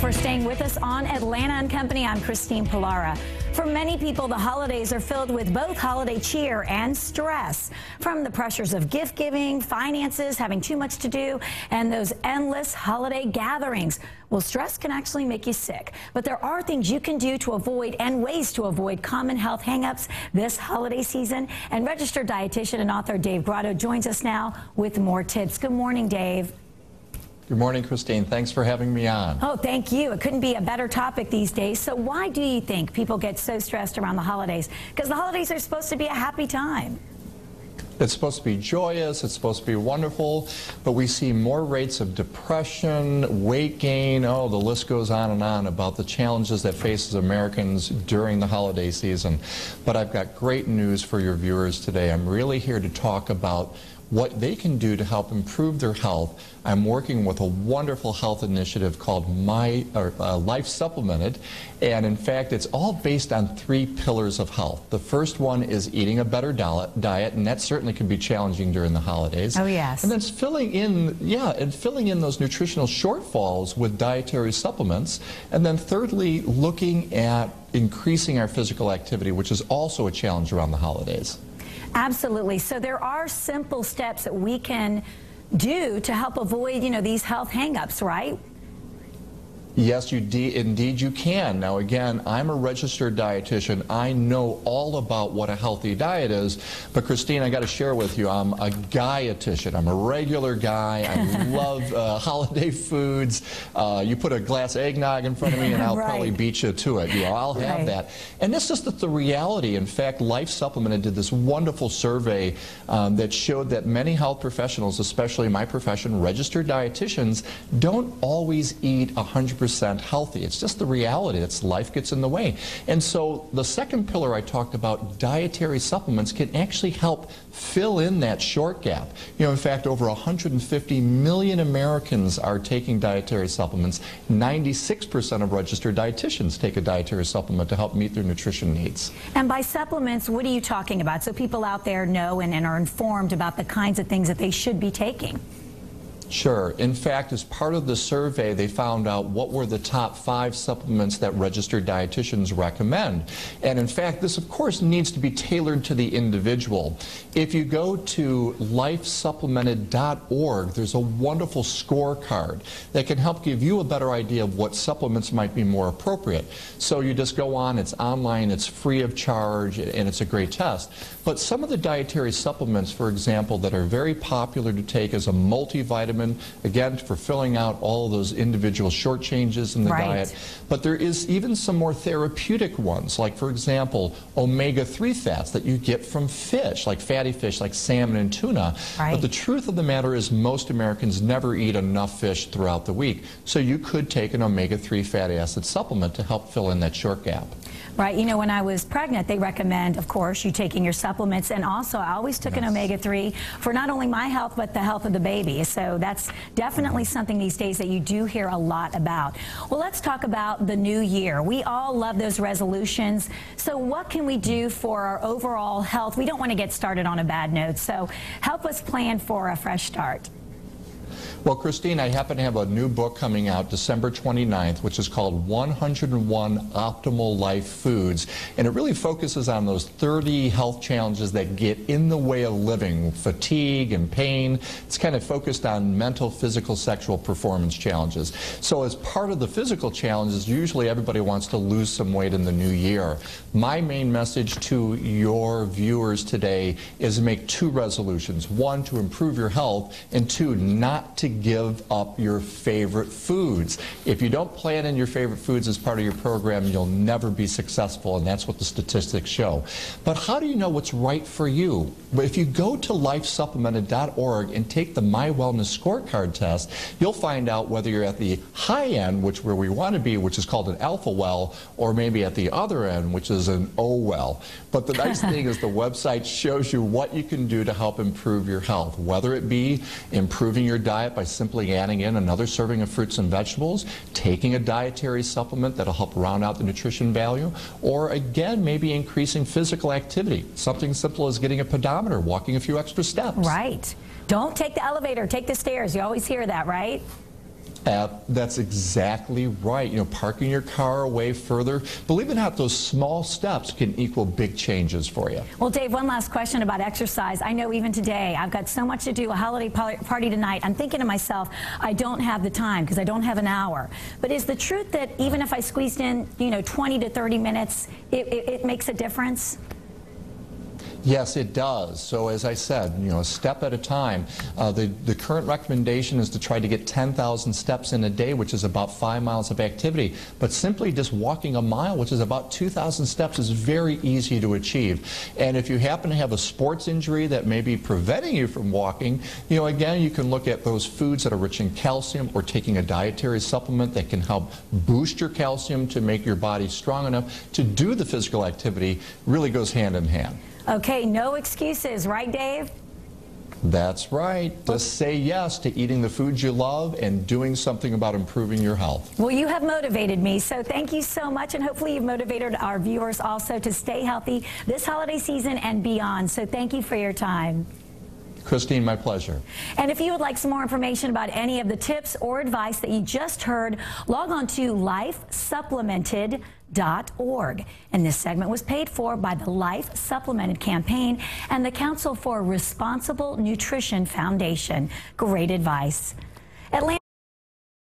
for staying with us on Atlanta and Company. I'm Christine Pilara. For many people, the holidays are filled with both holiday cheer and stress. From the pressures of gift giving, finances, having too much to do, and those endless holiday gatherings. Well, stress can actually make you sick, but there are things you can do to avoid and ways to avoid common health hangups this holiday season. And registered dietitian and author Dave Grotto joins us now with more tips. Good morning, Dave. Good morning, Christine. Thanks for having me on. Oh, thank you. It couldn't be a better topic these days. So why do you think people get so stressed around the holidays? Because the holidays are supposed to be a happy time. It's supposed to be joyous, it's supposed to be wonderful, but we see more rates of depression, weight gain, oh, the list goes on and on about the challenges that faces Americans during the holiday season. But I've got great news for your viewers today. I'm really here to talk about what they can do to help improve their health. I'm working with a wonderful health initiative called Life Supplemented, and in fact it's all based on 3 pillars of health. The first one is eating a better diet, and that certainly can be challenging during the holidays. Oh yes. And then filling in those nutritional shortfalls with dietary supplements. And then thirdly, looking at increasing our physical activity, which is also a challenge around the holidays. Absolutely. So there are simple steps that we can do to help avoid, these health hangups, right? Yes, indeed you can. Now again, I'm a registered dietitian. I know all about what a healthy diet is, but Christine, I got to share with you, I'm a guyetician. I'm a regular guy. I love holiday foods. You put a glass of eggnog in front of me and I'll probably beat you to it. I'll have that. And it's just the reality. In fact, Life Supplemented did this wonderful survey that showed that many health professionals, especially my profession, registered dietitians, don't always eat 100% healthy. It's just the reality. It's life gets in the way. And so the second pillar I talked about, dietary supplements, can actually help fill in that short gap. In fact, over 150 million Americans are taking dietary supplements. 96% of registered dietitians take a dietary supplement to help meet their nutrition needs. And by supplements, what are you talking about? So people out there know and are informed about the kinds of things that they should be taking. Sure. In fact, as part of the survey, they found out what were the top 5 supplements that registered dietitians recommend. And in fact, this of course needs to be tailored to the individual. If you go to lifesupplemented.org, there's a wonderful scorecard that can help give you a better idea of what supplements might be more appropriate. So you just go on, it's online, it's free of charge, and it's a great test. But some of the dietary supplements, for example, that are very popular to take as a multivitamin, again, for filling out all of those individual short changes in the diet. But there is even some more therapeutic ones, like, for example, omega-3 fats that you get from fish, like fatty fish, like salmon and tuna. But the truth of the matter is most Americans never eat enough fish throughout the week. So you could take an omega-3 fatty acid supplement to help fill in that short gap. Right. When I was pregnant, they recommend, of course, you taking your supplements. And also, I always took an omega-3 for not only my health, but the health of the baby. So that's definitely something these days that you do hear a lot about. Well, let's talk about the new year. We all love those resolutions. So what can we do for our overall health? We don't want to get started on a bad note. So help us plan for a fresh start. Well, Christine, I happen to have a new book coming out December 29th, which is called 101 Optimal Life Foods. And it really focuses on those 30 health challenges that get in the way of living, fatigue and pain. It's kind of focused on mental, physical, sexual performance challenges. So as part of the physical challenges, usually everybody wants to lose some weight in the new year. My main message to your viewers today is to make 2 resolutions. 1, to improve your health, and 2, not to give up your favorite foods. If you don't plan in your favorite foods as part of your program, you'll never be successful, and that's what the statistics show. But how do you know what's right for you? If you go to lifesupplemented.org and take the My Wellness Scorecard test, you'll find out whether you're at the high end, where we want to be, which is called an alpha well, or maybe at the other end, which is an O well. But the nice thing is the website shows you what you can do to help improve your health, whether it be improving your diet by simply adding in another serving of fruits and vegetables, taking a dietary supplement that'll help round out the nutrition value, or again, maybe increasing physical activity. Something simple as getting a pedometer, walking a few extra steps. Right. Don't take the elevator, take the stairs. You always hear that, right? That's exactly right. You know, parking your car away further. Believe it or not, those small steps can equal big changes for you. Well, Dave, one last question about exercise. I know even today, I've got so much to do, a holiday party tonight. I'm thinking to myself, I don't have the time because I don't have an hour. But is the truth that even if I squeezed in, 20 to 30 minutes, it makes a difference? Yes, it does. So as I said, a step at a time. The current recommendation is to try to get 10,000 steps in a day, which is about 5 miles of activity. But simply just walking a mile, which is about 2,000 steps, is very easy to achieve. And if you happen to have a sports injury that may be preventing you from walking, again, you can look at those foods that are rich in calcium or taking a dietary supplement that can help boost your calcium to make your body strong enough to do the physical activity. Really goes hand in hand. Okay, no excuses, right, Dave? That's right. Just say yes to eating the foods you love and doing something about improving your health. Well, you have motivated me, so thank you so much, and hopefully you've motivated our viewers also to stay healthy this holiday season and beyond. So thank you for your time. Christine, my pleasure. And if you would like some more information about any of the tips or advice that you just heard, log on to lifesupplemented.org. And this segment was paid for by the Life Supplemented campaign and the Council for Responsible Nutrition Foundation. Great advice. Atlanta